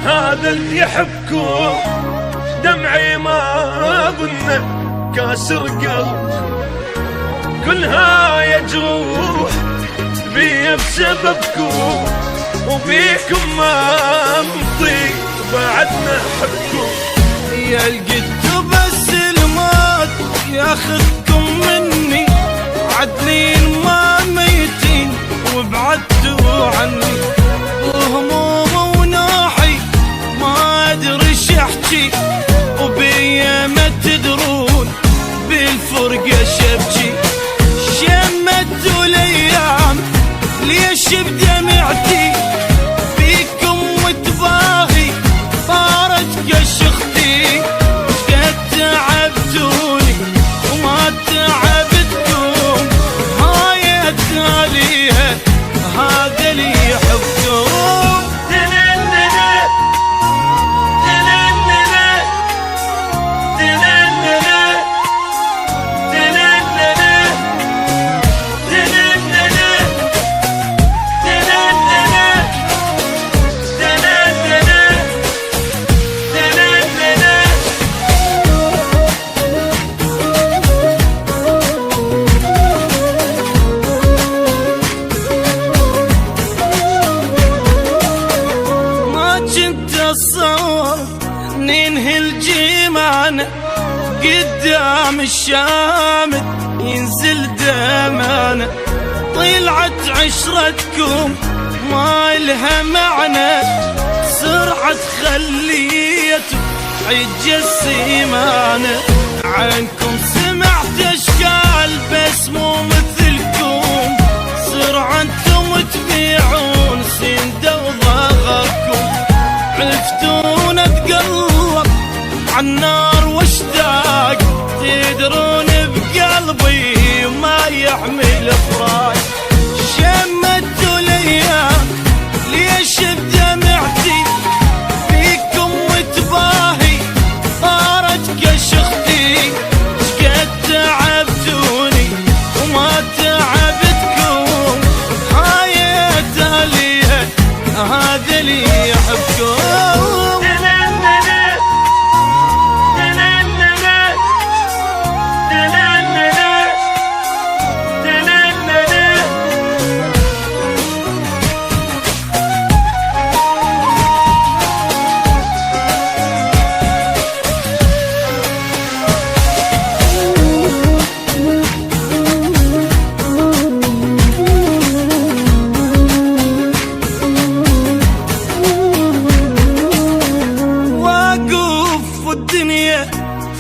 هذا اللي يحبكم دمعي ما ظنه كاسر قلب، كلها يجروح بيا بسببكم، وبيكم ما نطيق بعدنا حبكم. يا القد بس الموت ياخذكم مني، عدلين ما ميتين وبعدتوا عني، وهموم وناحي ما ادري ايش احكي، وبيا ما تدرون بالفرقه شبكي. شمتوا الايام ليش بدمعتي فيكم وتباهي صارت كشختي، قد تعبتوني وما تعبتكم، هاي التاليها هذا اللي يحبكم. ننهي الجيمان قدام الشامت ينزل دمانا، طلعت عشرتكم ما لها معنى، سرعة خليته حج السيمانة. عنكم سمعت اشكال بس مو مثلكم، سرعة انتم تبيعون سندة وضغطكم، عرفتون اتقلب عالنار واشتاق، تدرون بقلبي ما يحمل فراق. شمتوا الايام ليش بدمعتي فيكم وتباهي صارت كشختي، شقد تعبتوني وما تعبتكم، هاي التالية هذا اللي يحبكم.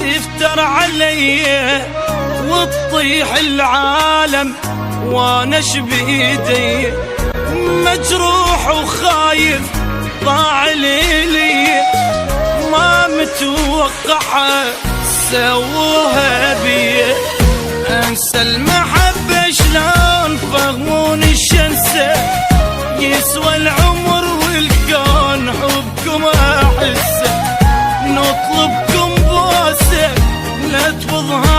تفتر علي وتطيح العالم وانا شبيدي، مجروح وخايف ضاع لي ما متوقعها سووها بي، انسى المحبة شلون فهموني شنسى، يسوى العمر والكون حبكم احسه، نطلبكم بوسه لا تفضها